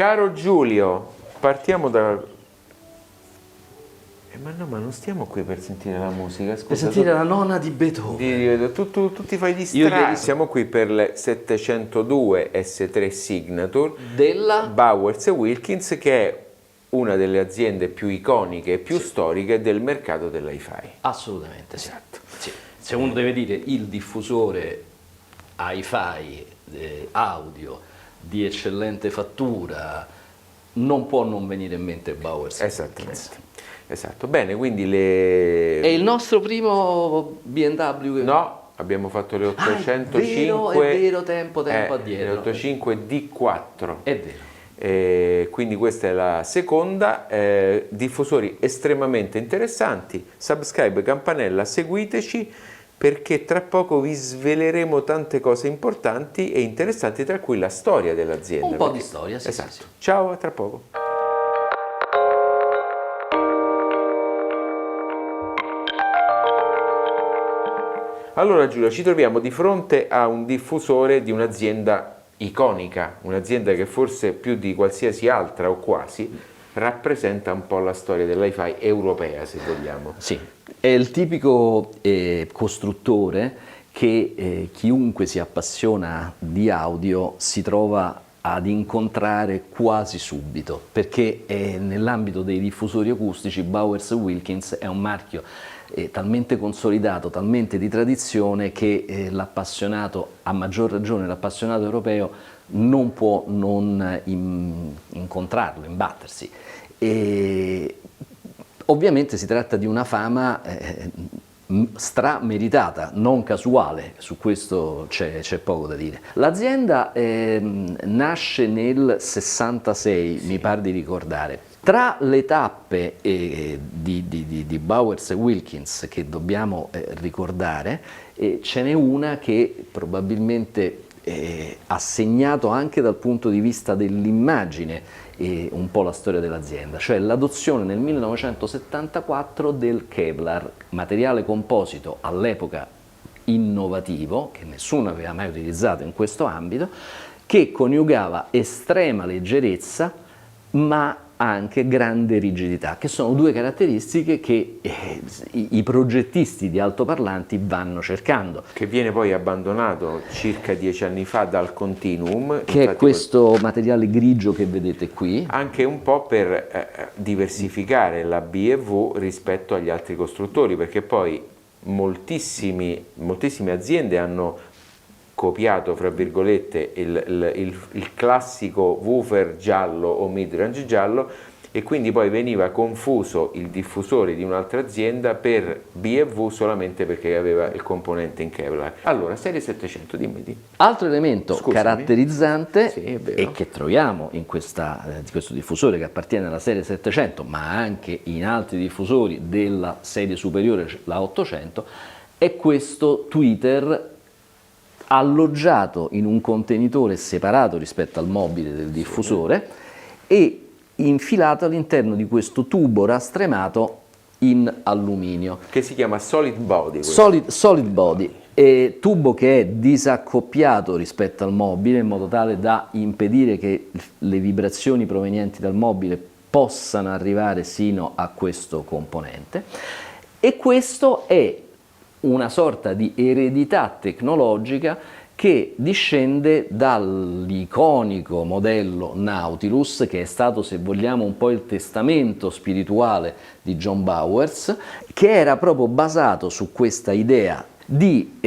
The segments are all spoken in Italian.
Caro Giulio, partiamo da... ma no, ma non stiamo qui per sentire la musica, scusa. Per sentire la nona di Beethoven. Tu ti fai distrarre. Siamo qui per le 702 S3 Signature Della Bowers & Wilkins, che è una delle aziende più iconiche e più storiche del mercato dell'hi-fi. Assolutamente sì. Esatto. Sì. Se uno deve dire il diffusore hi-fi audio di eccellente fattura, non può non venire in mente Bowers & Wilkins. Esatto, bene, quindi le... È il nostro primo BMW? No, abbiamo fatto le 805... è vero, tempo addietro. Le 805 D4. È vero. Quindi questa è la seconda, diffusori estremamente interessanti, subscribe, campanella, seguiteci perché tra poco vi sveleremo tante cose importanti e interessanti, tra cui la storia dell'azienda. Un po' di storia, sì. Esatto. Sì. Ciao, a tra poco. Allora Giulia, ci troviamo di fronte a un diffusore di un'azienda iconica, un'azienda che forse più di qualsiasi altra o quasi rappresenta un po' la storia dell'hi-fi europea, se vogliamo. Sì, è il tipico costruttore che chiunque si appassiona di audio si trova ad incontrare quasi subito, perché nell'ambito dei diffusori acustici Bowers & Wilkins è un marchio talmente consolidato, talmente di tradizione che l'appassionato, a maggior ragione l'appassionato europeo, non può non incontrarlo, imbattersi. E ovviamente si tratta di una fama strameritata, non casuale, su questo c'è poco da dire. L'azienda nasce nel 66, sì. Mi pare di ricordare. Tra le tappe di Bowers & Wilkins che dobbiamo ricordare, ce n'è una che probabilmente ha segnato anche dal punto di vista dell'immagine un po' la storia dell'azienda, cioè l'adozione nel 1974 del Kevlar, materiale composito all'epoca innovativo, che nessuno aveva mai utilizzato in questo ambito, che coniugava estrema leggerezza ma anche grande rigidità, che sono due caratteristiche che i progettisti di altoparlanti vanno cercando. Che viene poi abbandonato circa 10 anni fa dal Continuum. Che è questo materiale grigio che vedete qui. Anche un po' per diversificare la B&W rispetto agli altri costruttori, perché poi moltissime aziende hanno copiato, fra virgolette, il classico woofer giallo o midrange giallo, e quindi poi veniva confuso il diffusore di un'altra azienda per B&W solamente perché aveva il componente in Kevlar. Allora, serie 700, dimmi. Altro elemento caratterizzante e che troviamo in questo diffusore che appartiene alla serie 700, ma anche in altri diffusori della serie superiore, la 800, è questo tweeter alloggiato in un contenitore separato rispetto al mobile del diffusore e infilato all'interno di questo tubo rastremato in alluminio. Che si chiama solid body. Solid body, tubo che è disaccoppiato rispetto al mobile in modo tale da impedire che le vibrazioni provenienti dal mobile possano arrivare sino a questo componente, e questo è una sorta di eredità tecnologica che discende dall'iconico modello Nautilus, che è stato, se vogliamo, un po' il testamento spirituale di John Bowers, che era proprio basato su questa idea di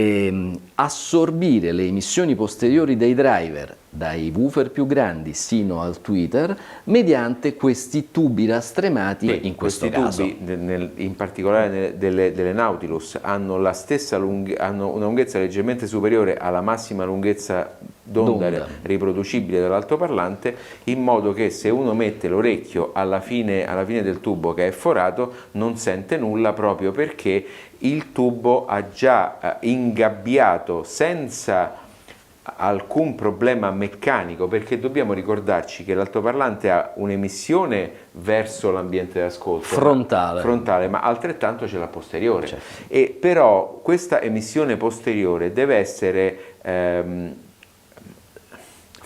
assorbire le emissioni posteriori dei driver, dai woofer più grandi sino al tweeter, mediante questi tubi rastremati. In questo caso questi tubi, in particolare delle Nautilus, hanno la stessa hanno una lunghezza leggermente superiore alla massima lunghezza d'onda riproducibile dall'altoparlante, in modo che se uno mette l'orecchio alla fine del tubo che è forato non sente nulla, proprio perché il tubo ha già ingabbiato senza alcun problema meccanico, perché dobbiamo ricordarci che l'altoparlante ha un'emissione verso l'ambiente d'ascolto frontale, ma altrettanto ce l'ha posteriore. Certo. E però questa emissione posteriore deve essere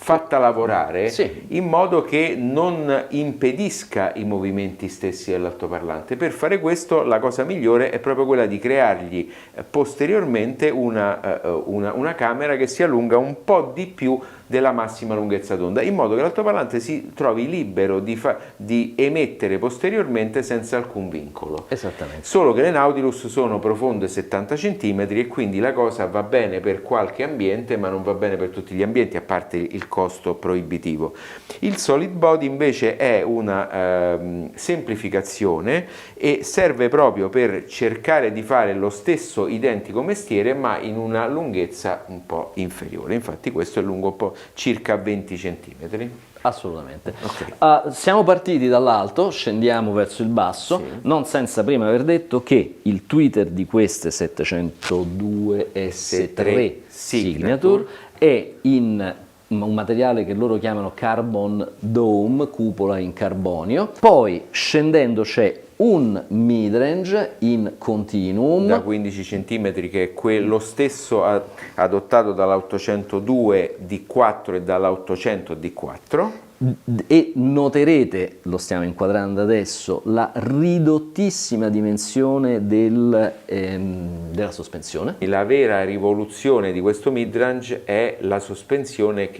fatta lavorare Sì. in modo che non impedisca i movimenti stessi dell'altoparlante. Per fare questo la cosa migliore è proprio quella di creargli posteriormente una camera che si allunga un po' di più della massima lunghezza d'onda, in modo che l'altoparlante si trovi libero di emettere posteriormente senza alcun vincolo. Esattamente. Solo che le Nautilus sono profonde 70 cm e quindi la cosa va bene per qualche ambiente, ma non va bene per tutti gli ambienti, a parte il costo proibitivo. Il solid body invece è una semplificazione e serve proprio per cercare di fare lo stesso identico mestiere, ma in una lunghezza un po' inferiore. Infatti questo è lungo un po' circa 20 cm. Assolutamente. Ok. Siamo partiti dall'alto, scendiamo verso il basso, Sì. non senza prima aver detto che il Twitter di queste 702 S3 Signature è in un materiale che loro chiamano Carbon Dome, cupola in carbonio. Poi scendendo c'è un midrange in continuum Da 15 cm, che è lo stesso adottato dall'802 D4 e dall'800 D4. e noterete, lo stiamo inquadrando adesso, la ridottissima dimensione della sospensione. La vera rivoluzione di questo midrange è la sospensione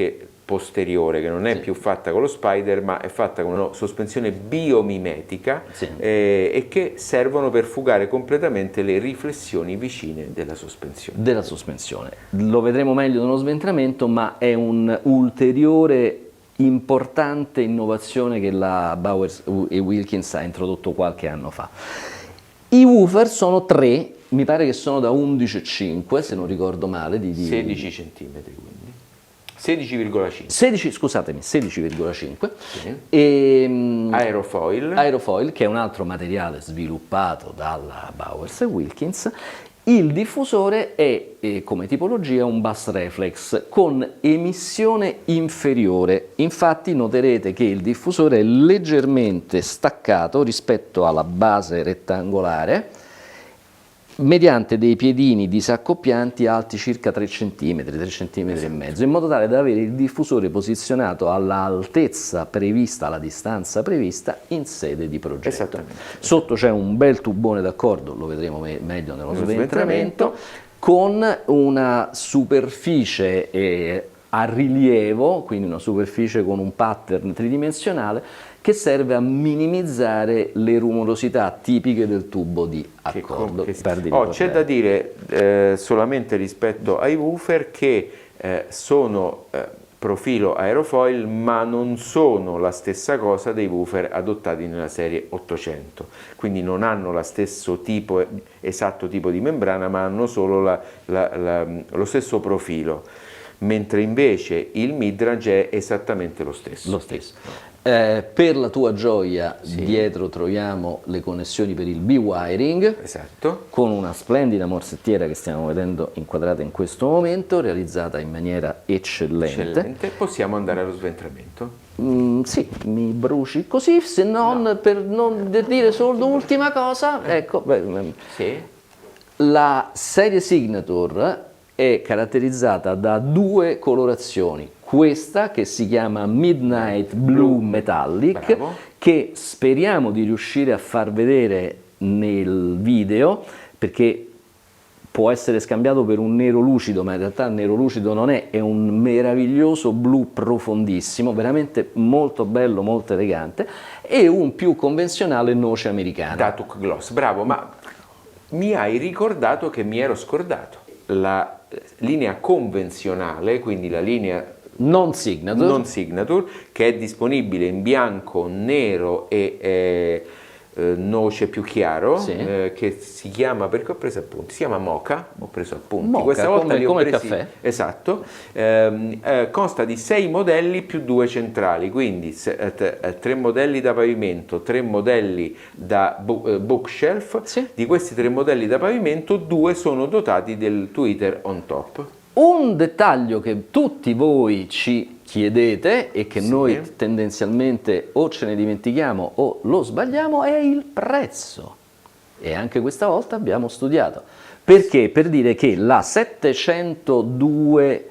posteriore, che non è più fatta con lo spider, ma è fatta con una sospensione biomimetica, Sì. E che servono per fugare completamente le riflessioni vicine della sospensione. Lo vedremo meglio nello sventramento, ma è un ulteriore importante innovazione che la Bowers e Wilkins ha introdotto qualche anno fa. I woofer sono 3, mi pare che sono da 11,5 se non ricordo male, 16 cm, quindi 16,5. 16,5 Sì. e Aerofoil, che è un altro materiale sviluppato dalla Bowers e Wilkins. Il diffusore è come tipologia un bus reflex con emissione inferiore, infatti noterete che il diffusore è leggermente staccato rispetto alla base rettangolare mediante dei piedini disaccoppianti alti circa 3 cm, 3 cm e mezzo, in modo tale da avere il diffusore posizionato all'altezza prevista, alla distanza prevista in sede di progetto. Esattamente. Sotto c'è un bel tubone d'accordo, lo vedremo meglio nello sventramento, con una superficie a rilievo, quindi una superficie con un pattern tridimensionale che serve a minimizzare le rumorosità tipiche del tubo di accordo. C'è da dire solamente rispetto ai woofer che sono profilo aerofoil, ma non sono la stessa cosa dei woofer adottati nella serie 800, quindi non hanno lo stesso esatto tipo di membrana, ma hanno solo lo stesso profilo, mentre invece il midrange è esattamente lo stesso. Per la tua gioia, dietro troviamo le connessioni per il B-wiring, esatto, con una splendida morsettiera che stiamo vedendo inquadrata in questo momento, realizzata in maniera eccellente. Possiamo andare allo sventramento? Sì, mi bruci così, se non no. Per non dire solo l'ultima cosa, ecco, la serie Signature è caratterizzata da 2 colorazioni. Questa che si chiama Midnight Blue Metallic, bravo, che speriamo di riuscire a far vedere nel video, perché può essere scambiato per un nero lucido, ma in realtà il nero lucido non è un meraviglioso blu profondissimo, veramente molto bello, molto elegante, e un più convenzionale noce americana. Datuk Gloss, bravo, ma mi hai ricordato che mi ero scordato. La linea convenzionale, quindi la linea non signature, che è disponibile in bianco, nero e noce più chiaro, che si chiama, perché ho preso appunti, si chiama Mocha, ho preso appunti, Mocha, questa volta li ho come presi, il caffè. Esatto, consta di 6 modelli più 2 centrali, quindi 3 modelli da pavimento, 3 modelli da bookshelf. Di questi 3 modelli da pavimento 2 sono dotati del tweeter on top. Un dettaglio che tutti voi ci chiedete e che noi tendenzialmente o ce ne dimentichiamo o lo sbagliamo è il prezzo. E anche questa volta abbiamo studiato. Perché? Per dire che la 702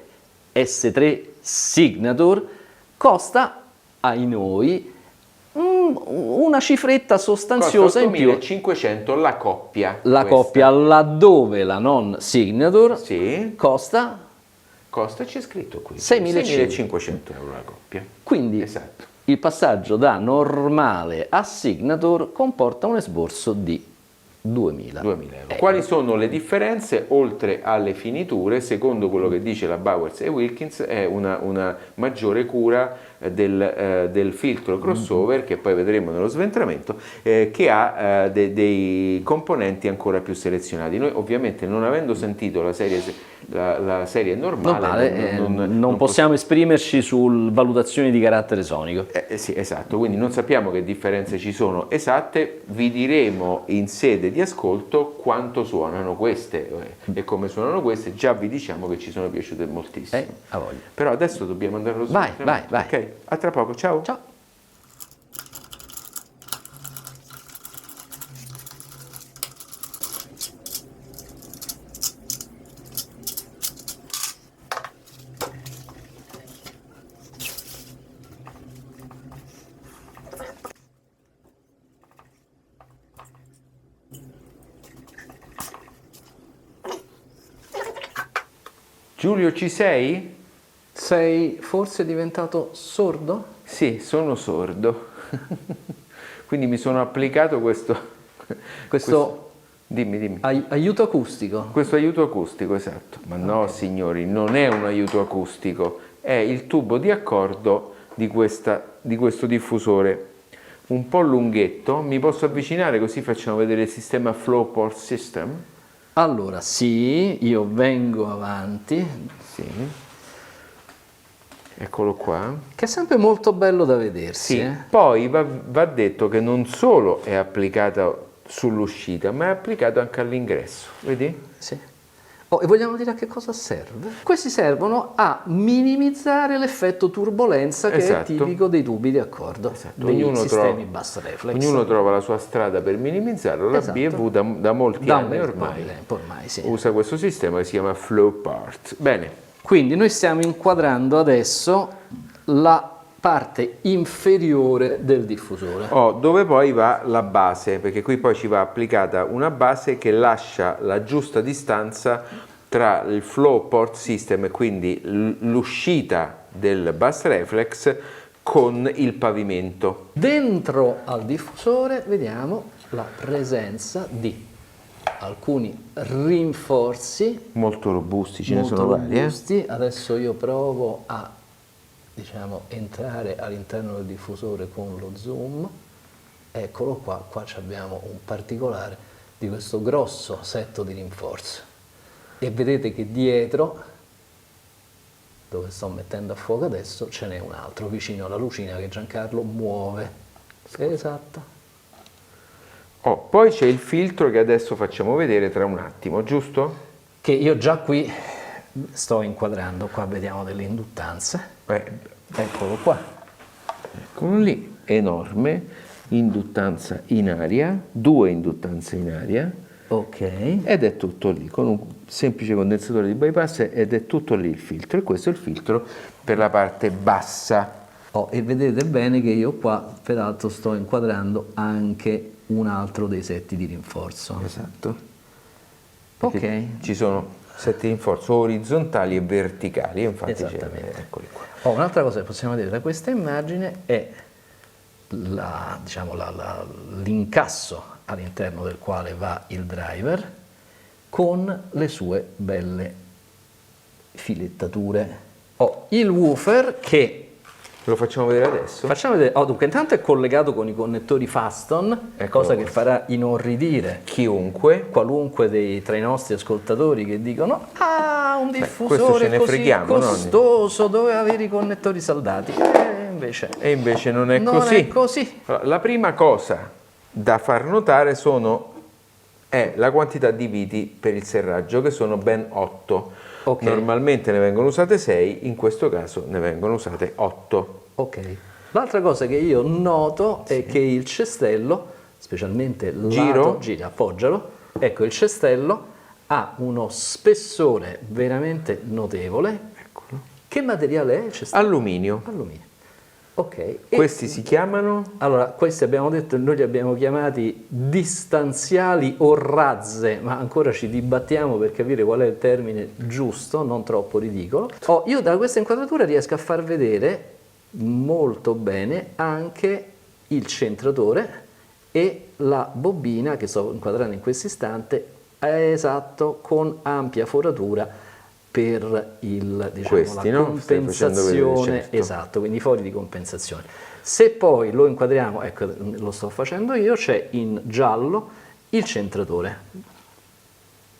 S3 Signature, costa ai noi una cifretta sostanziosa in più. 8.500 la coppia. La coppia, laddove la non Signature sì, costa, c'è scritto qui, 6.500 euro la coppia. Quindi Esatto. il passaggio da normale a Signature comporta un esborso di 2.000 euro. Quali sono le differenze oltre alle finiture? Secondo quello che dice la Bowers e Wilkins è una maggiore cura del filtro crossover, che poi vedremo nello sventramento, che ha dei componenti ancora più selezionati. Noi ovviamente, non avendo sentito la serie normale, non possiamo esprimerci su valutazioni di carattere sonico. Sì, esatto, quindi non sappiamo che differenze ci sono esatte, vi diremo in sede di ascolto quanto suonano queste e come suonano queste. Già vi diciamo che ci sono piaciute moltissimo. A voglia. Però adesso dobbiamo andare allo Vai. Ok, a tra poco, ciao. Ciao. Giulio, ci sei? Sei forse diventato sordo? Sì, sono sordo. Quindi mi sono applicato questo dimmi. Aiuto acustico. Questo aiuto acustico, esatto. Ma no, signori, non è un aiuto acustico, è il tubo di accordo di questo diffusore. Un po' lunghetto, mi posso avvicinare così facciamo vedere il sistema Flow Port System? Allora, sì, io vengo avanti. Sì. Eccolo qua. Che è sempre molto bello da vedersi. Sì. Poi va detto che non solo è applicato sull'uscita, ma è applicato anche all'ingresso. Vedi? Sì. Oh, e vogliamo dire a che cosa serve? Questi servono a minimizzare l'effetto turbolenza che è tipico dei tubi di accordo, dei sistemi bass reflex. Ognuno trova la sua strada per minimizzarlo. La B&W da molti anni ormai sì, usa questo sistema che si chiama Flow Part. Bene. Quindi noi stiamo inquadrando adesso la parte inferiore del diffusore. Dove poi va la base, perché qui poi ci va applicata una base che lascia la giusta distanza tra il flow port system e quindi l'uscita del bass reflex con il pavimento. Dentro al diffusore vediamo la presenza di alcuni rinforzi molto robusti, ce ne molto sono vari. Robusti. Adesso io provo a entrare all'interno del diffusore con lo zoom. Eccolo qua abbiamo un particolare di questo grosso setto di rinforzo e vedete che dietro, dove sto mettendo a fuoco adesso, ce n'è un altro vicino alla lucina che Giancarlo muove. Esatto. Poi c'è il filtro che adesso facciamo vedere tra un attimo, giusto? Che io già qui sto inquadrando, qua vediamo delle induttanze. Eccolo qua. Eccolo lì, enorme, induttanza in aria, 2 induttanze in aria. Ok. Ed è tutto lì, con un semplice condensatore di bypass ed è tutto lì il filtro. E questo è il filtro per la parte bassa. E vedete bene che io qua peraltro sto inquadrando anche un altro dei setti di rinforzo. Esatto. Ok. Ci sono setti di rinforzo orizzontali e verticali, infatti eccoli qua. Un'altra cosa che possiamo vedere da questa immagine è l'incasso all'interno del quale va il driver con le sue belle filettature. Il woofer che lo facciamo vedere adesso? Facciamo vedere. Dunque, intanto è collegato con i connettori Faston, cosa che farà inorridire qualunque tra i nostri ascoltatori che dicono un diffusore così costoso doveva avere i connettori saldati. E invece non è così. La prima cosa da far notare è la quantità di viti per il serraggio, che sono ben 8. Normalmente ne vengono usate 6, in questo caso ne vengono usate 8. L'altra cosa che io noto è che il cestello, specialmente gira, appoggialo, ecco, il cestello ha uno spessore veramente notevole. Eccolo. Che materiale è? Alluminio. Alluminio. Ok. Questi si chiamano? Allora, questi abbiamo detto, noi li abbiamo chiamati distanziali o razze, ma ancora ci dibattiamo per capire qual è il termine giusto, non troppo ridicolo. Io da questa inquadratura riesco a far vedere molto bene anche il centratore e la bobina che sto inquadrando in questo istante, esatto, con ampia foratura per il, diciamo, Questi, la no? Stai facendo vedere, compensazione, certo. esatto, quindi i fori di compensazione. Se poi lo inquadriamo, ecco, lo sto facendo io, c'è in giallo il centratore.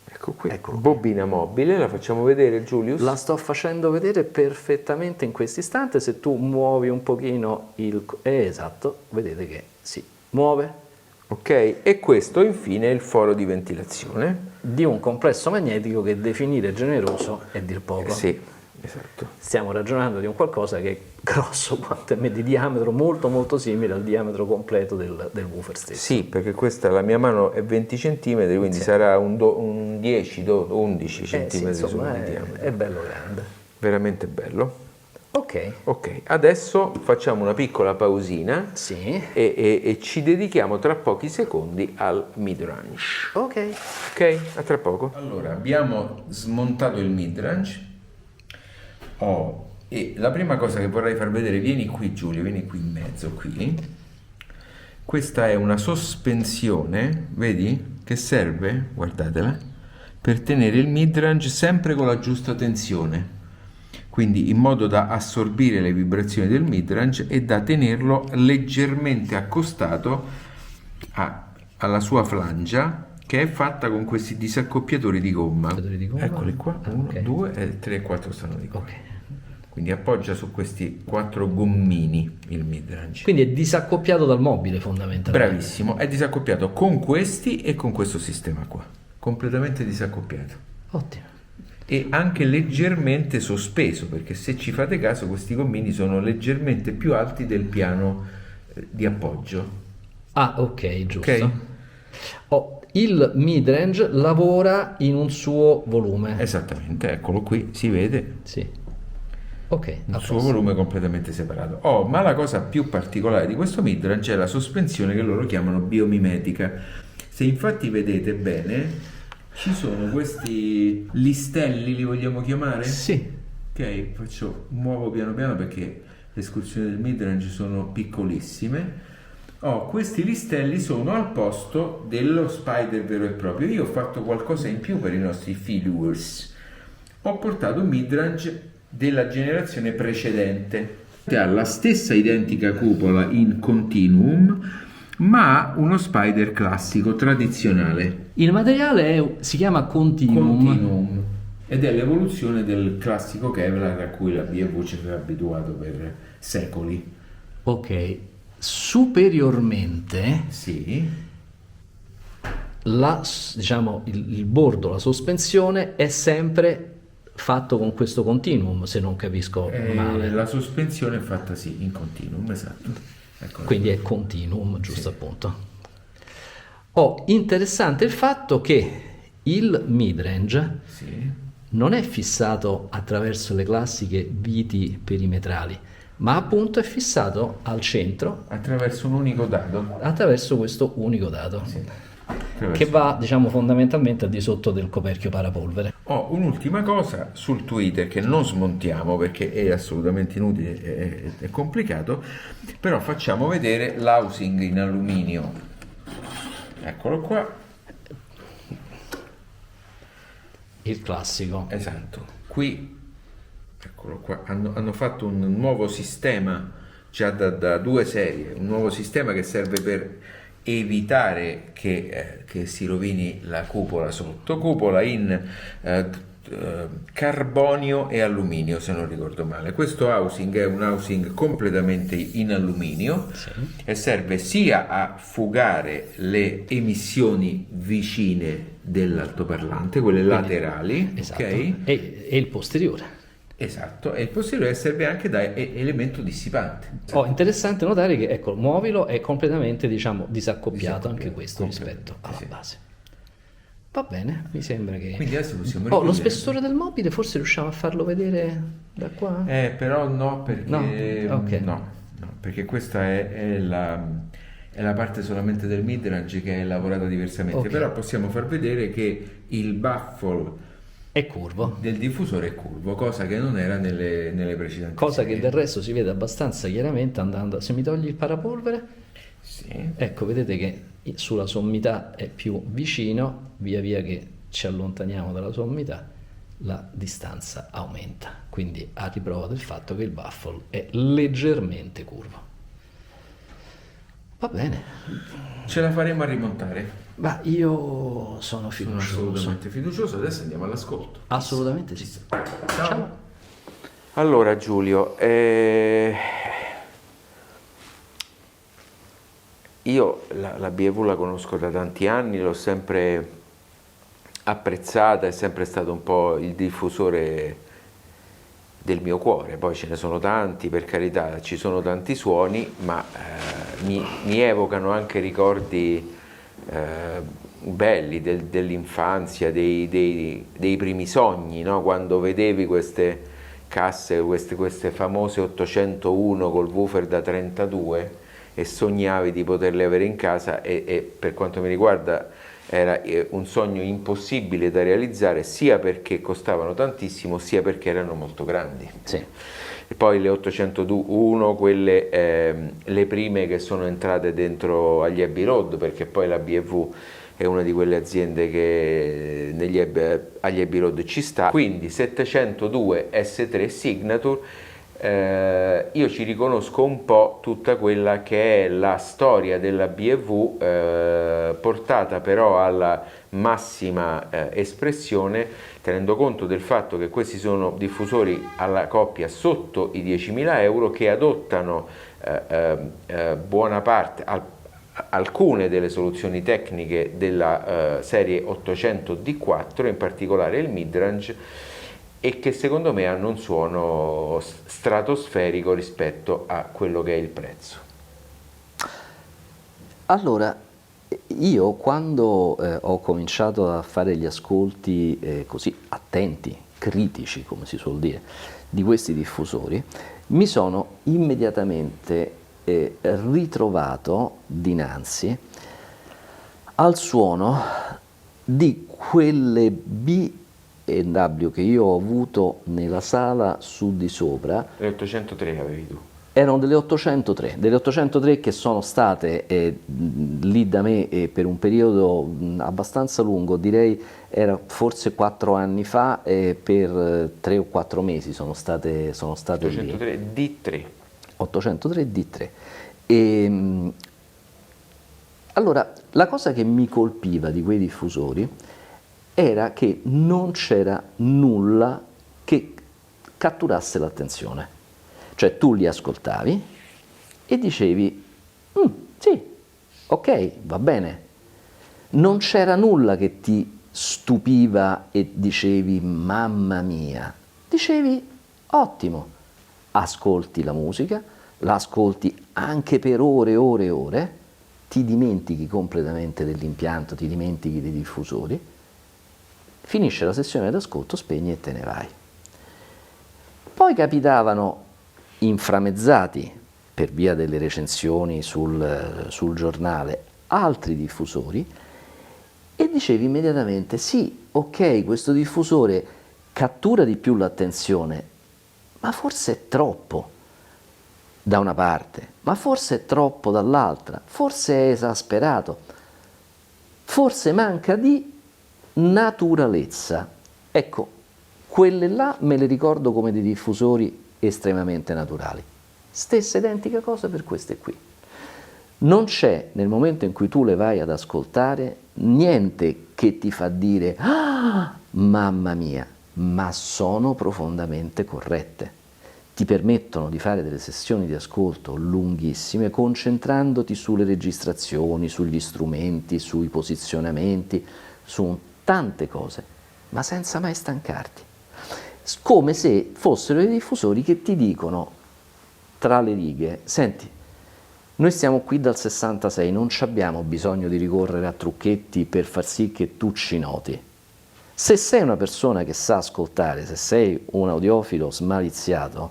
Ecco qui, bobina mobile, la facciamo vedere, Giulius? La sto facendo vedere perfettamente in questo istante. Se tu muovi un pochino il... esatto, vedete che si muove. Ok, e questo infine è il foro di ventilazione. Di un complesso magnetico che definire generoso è dir poco. Sì, esatto. Stiamo ragionando di un qualcosa che è grosso quanto me di diametro, molto molto simile al diametro completo del woofer stesso. Sì, perché questa, la mia mano è 20 cm, quindi sarà un 10, 11 cm Sì, insomma, di diametro. è bello grande. Veramente bello. Ok. Ok, adesso facciamo una piccola pausina Sì. e ci dedichiamo tra pochi secondi al midrange. Ok. Ok, a tra poco. Allora, abbiamo smontato il midrange. E la prima cosa che vorrei far vedere, vieni qui Giulio, vieni qui in mezzo qui. Questa è una sospensione, vedi, che serve, guardatela, per tenere il midrange sempre con la giusta tensione. Quindi in modo da assorbire le vibrazioni del midrange e da tenerlo leggermente accostato alla sua flangia, che è fatta con questi disaccoppiatori di gomma. Eccoli qua, 1, 2, 3 e 4 stanno di qua. Quindi appoggia su questi 4 gommini il midrange. Quindi è disaccoppiato dal mobile fondamentalmente. Bravissimo, è disaccoppiato con questi e con questo sistema qua. Completamente disaccoppiato. Ottimo. E anche leggermente sospeso, perché se ci fate caso questi gommini sono leggermente più alti del piano di appoggio. Ah, ok, giusto. Ok? Il midrange lavora in un suo volume. Esattamente, eccolo qui, si vede. Sì. Ok. Il suo volume completamente separato. Ma la cosa più particolare di questo midrange è la sospensione che loro chiamano biomimetica. Se infatti vedete bene, ci sono questi listelli, li vogliamo chiamare? Sì. Ok, muovo piano piano perché le escursioni del midrange sono piccolissime. Questi listelli sono al posto dello spider vero e proprio. Io ho fatto qualcosa in più per i nostri followers. Ho portato un midrange della generazione precedente. Ha la stessa identica cupola in continuum, ma uno spider classico, tradizionale. Il materiale si chiama Continuum. Ed è l'evoluzione del classico Kevlar a cui la B&W ci aveva abituato per secoli. Ok. Superiormente, Sì. diciamo, il bordo, la sospensione è sempre fatto con questo Continuum, se non capisco male. La sospensione è fatta in continuum, esatto. Ecco. Quindi è Continuum, giusto, appunto. Interessante il fatto che il midrange non è fissato attraverso le classiche viti perimetrali, ma appunto è fissato al centro attraverso un unico dado. Attraverso questo unico dado. Che va, diciamo, fondamentalmente al di sotto del coperchio parapolvere. Un'ultima cosa sul Twitter che non smontiamo perché è assolutamente inutile, è complicato, però facciamo vedere l'housing in alluminio. Eccolo qua. Il classico. Esatto. Qui, eccolo qua, hanno fatto un nuovo sistema già da 2 serie, un nuovo sistema che serve per evitare che si rovini la cupola sotto, cupola in carbonio e alluminio, se non ricordo male. Questo housing è un housing completamente in alluminio e serve sia a fugare le emissioni vicine dell'altoparlante, quelle laterali, esatto. Okay? E il posteriore. Esatto, e il posteriore serve anche da elemento dissipante. Interessante notare che, ecco, muovilo è completamente, diciamo, disaccoppiato anche questo rispetto alla base. Va bene, mi sembra che... Quindi adesso possiamo Oh, lo richiudere. spessore del mobile forse riusciamo a farlo vedere da qua? Però no, perché No? Ok. no, perché questa è la parte solamente del midrange che è lavorata diversamente, Ok. però possiamo far vedere che il baffle È curvo. del diffusore è curvo, cosa che non era nelle precedenti Cosa che serie. del resto si vede abbastanza chiaramente andando... Se mi togli il parapolvere, Sì. ecco, vedete che sulla sommità è più vicino, via via che ci allontaniamo dalla sommità, la distanza aumenta. Quindi a riprova del fatto che il baffle è leggermente curvo. Va bene, Ce la faremo a rimontare. ma io sono Sono fiducioso. assolutamente fiducioso, adesso andiamo all'ascolto. Assolutamente sì. Ciao. Allora Giulio, io la BV la conosco da tanti anni, l'ho sempre apprezzata, è sempre stato un po' il diffusore del mio cuore, poi ce ne sono tanti, per carità, ci sono tanti suoni, ma mi evocano anche ricordi belli dell'infanzia, dei primi sogni, no? Quando vedevi queste casse, queste famose 801 col woofer da 32 e sognavi di poterle avere in casa e per quanto mi riguarda era un sogno impossibile da realizzare sia perché costavano tantissimo sia perché erano molto grandi. Sì. E poi le 801, quelle le prime che sono entrate dentro agli Abbey Road, perché poi la BV è una di quelle aziende che agli Abbey Road ci sta. Quindi 702 S3 Signature, io ci riconosco un po' tutta quella che è la storia della BV, portata però alla massima espressione, tenendo conto del fatto che questi sono diffusori alla coppia sotto i 10.000 euro che adottano buona parte, alcune delle soluzioni tecniche della serie 800 D4, in particolare il midrange, e che secondo me hanno un suono stratosferico rispetto a quello che è il prezzo. Allora, io quando ho cominciato a fare gli ascolti così attenti, critici, come si suol dire, di questi diffusori, mi sono immediatamente ritrovato dinanzi al suono di quelle B&W che io ho avuto nella sala su di sopra. Le 803 avevi tu. Erano delle 803 che sono state lì da me per un periodo abbastanza lungo, direi era forse 4 anni fa, per 3 o 4 mesi sono state 803 lì. D3. 803 D3. E, allora, la cosa che mi colpiva di quei diffusori era che non c'era nulla che catturasse l'attenzione. Cioè tu li ascoltavi e dicevi, sì, ok, va bene. Non c'era nulla che ti stupiva e dicevi, mamma mia. Dicevi, ottimo, ascolti la musica, la ascolti anche per ore e ore e ore, ti dimentichi completamente dell'impianto, ti dimentichi dei diffusori, finisce la sessione d'ascolto, spegni e te ne vai. Poi capitavano inframezzati per via delle recensioni sul giornale altri diffusori e dicevi immediatamente sì, ok, questo diffusore cattura di più l'attenzione, ma forse è troppo da una parte, ma forse è troppo dall'altra, forse è esasperato, forse manca di naturalezza. Ecco, quelle là me le ricordo come dei diffusori estremamente naturali. Stessa identica cosa per queste qui. Non c'è, nel momento in cui tu le vai ad ascoltare, niente che ti fa dire ah, mamma mia, ma sono profondamente corrette. Ti permettono di fare delle sessioni di ascolto lunghissime, concentrandoti sulle registrazioni, sugli strumenti, sui posizionamenti, su tante cose, ma senza mai stancarti. Come se fossero i diffusori che ti dicono tra le righe, senti, Noi stiamo qui dal 66, non abbiamo bisogno di ricorrere a trucchetti per far sì che tu ci noti. Se sei una persona che sa ascoltare, se sei un audiofilo smaliziato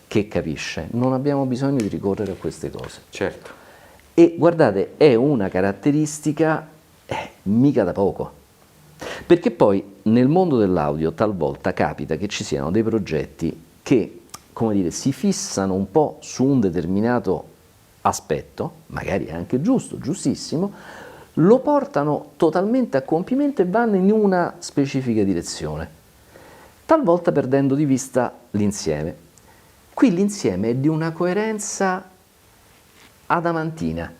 che capisce, non abbiamo bisogno di ricorrere a queste cose. Certo. E guardate, è una caratteristica mica da poco. Perché poi nel mondo dell'audio talvolta capita che ci siano dei progetti che, come dire, si fissano un po' su un determinato aspetto, magari anche giusto, giustissimo, lo portano totalmente a compimento e vanno in una specifica direzione, talvolta perdendo di vista l'insieme. Qui l'insieme è di una coerenza adamantina,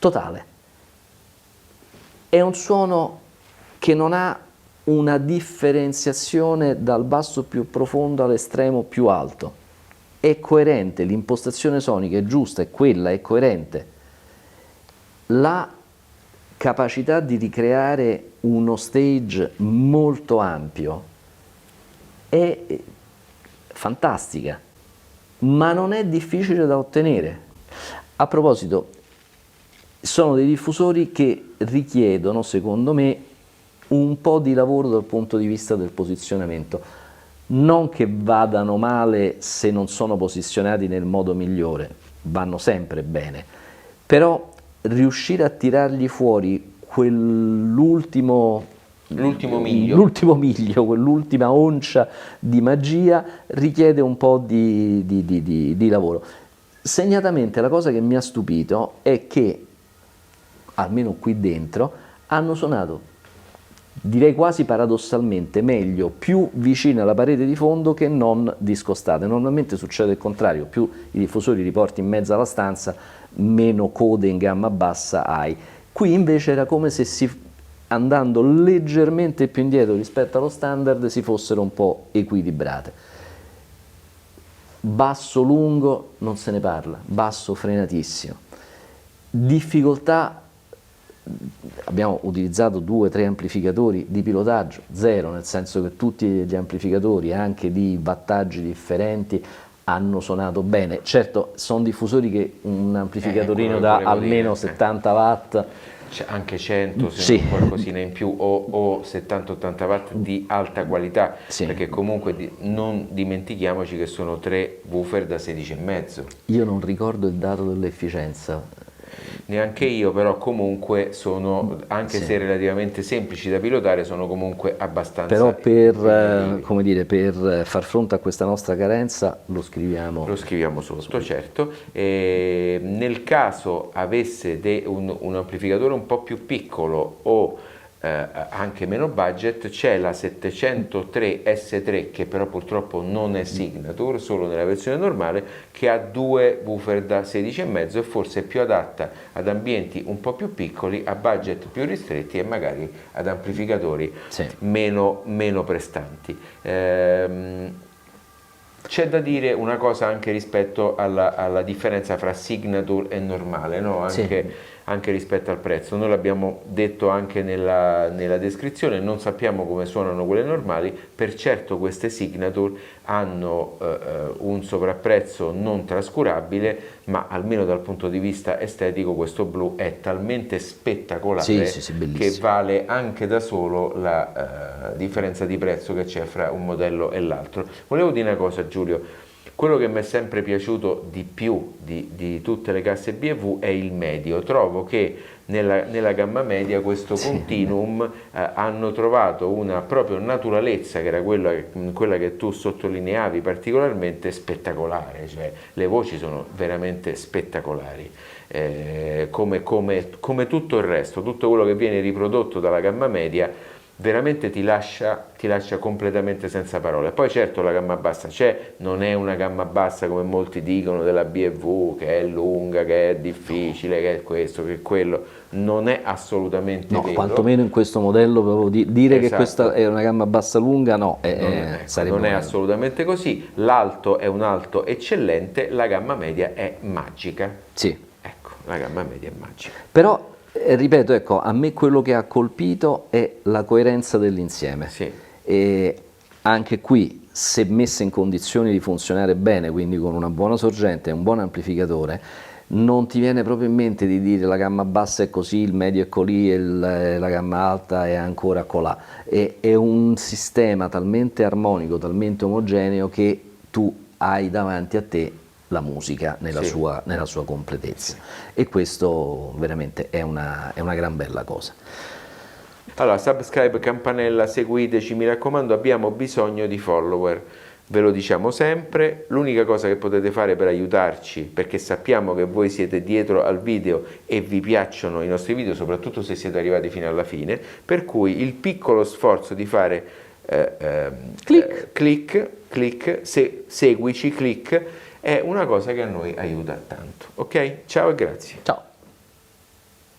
totale. È un suono che non ha una differenziazione dal basso più profondo all'estremo più alto. È coerente, l'impostazione sonica è giusta, è quella, è coerente. La capacità di ricreare uno stage molto ampio è fantastica, ma non è difficile da ottenere. A proposito, sono dei diffusori che richiedono, secondo me, un po' di lavoro dal punto di vista del posizionamento. Non che vadano male se non sono posizionati nel modo migliore, vanno sempre bene, però riuscire a tirargli fuori quell'ultimo miglio, quell'ultima oncia di magia richiede un po' di lavoro. Segnatamente la cosa che mi ha stupito è che, almeno qui dentro, hanno suonato, direi quasi paradossalmente, meglio più vicine alla parete di fondo che non discostate. Normalmente succede il contrario, più i diffusori li porti in mezzo alla stanza, meno code in gamma bassa hai. Qui invece era come se andando leggermente più indietro rispetto allo standard si fossero un po' equilibrate. Basso lungo non se ne parla, basso frenatissimo. Difficoltà, abbiamo utilizzato 2 o 3 amplificatori di pilotaggio, 0, nel senso che tutti gli amplificatori, anche di wattaggi differenti, hanno suonato bene. Certo, sono diffusori che un amplificatorino da almeno 70 watt, anche 100 se sì, non qualcosina in più, o 70-80 watt di alta qualità, sì, perché comunque non dimentichiamoci che sono 3 woofer da 16,5. Io non ricordo il dato dell'efficienza. Neanche io, però comunque sono, anche sì, se relativamente semplici da pilotare, sono comunque abbastanza. Però per, come dire, per far fronte a questa nostra carenza lo scriviamo sotto, certo. Nel caso avesse un amplificatore un po' più piccolo o anche meno budget, c'è la 703 S3 che però purtroppo non è Signature, solo nella versione normale, che ha 2 woofer da 16,5 e forse è più adatta ad ambienti un po' più piccoli, a budget più ristretti e magari ad amplificatori sì, meno prestanti. C'è da dire una cosa anche rispetto alla differenza fra Signature e normale, no? Anche rispetto al prezzo. Noi l'abbiamo detto anche nella descrizione, non sappiamo come suonano quelle normali, per certo queste Signature hanno un sovrapprezzo non trascurabile, ma almeno dal punto di vista estetico questo blu è talmente spettacolare che vale anche da solo la differenza di prezzo che c'è fra un modello e l'altro. Volevo dire una cosa, Giulio. Quello che mi è sempre piaciuto di più di tutte le casse B&W è il medio. Trovo che nella gamma media questo Continuum hanno trovato una proprio naturalezza, che era quella che tu sottolineavi particolarmente, spettacolare, cioè le voci sono veramente spettacolari, come tutto il resto, tutto quello che viene riprodotto dalla gamma media veramente ti lascia completamente senza parole. Poi certo la gamma bassa c'è, non è una gamma bassa come molti dicono della B&W, che è lunga, che è difficile, che è questo, che è quello, non è assolutamente vero. Quantomeno in questo modello proprio dire che questa è una gamma bassa lunga, no, non è assolutamente così. L'alto è un alto eccellente, la gamma media è magica. Sì. Ecco, la gamma media è magica. Però ripeto, ecco, a me quello che ha colpito è la coerenza dell'insieme. Sì. E anche qui, se messa in condizioni di funzionare bene, quindi con una buona sorgente e un buon amplificatore, non ti viene proprio in mente di dire la gamma bassa è così, il medio è colì e la gamma alta è ancora colà. È un sistema talmente armonico, talmente omogeneo che tu hai davanti a te la musica nella sua completezza, e questo veramente è una gran bella cosa. Allora, subscribe, campanella, seguiteci, mi raccomando, abbiamo bisogno di follower, ve lo diciamo sempre. L'unica cosa che potete fare per aiutarci, perché sappiamo che voi siete dietro al video e vi piacciono i nostri video, soprattutto se siete arrivati fino alla fine, per cui il piccolo sforzo di fare click, seguici, click, è una cosa che a noi aiuta tanto. Ok? Ciao e grazie. Ciao.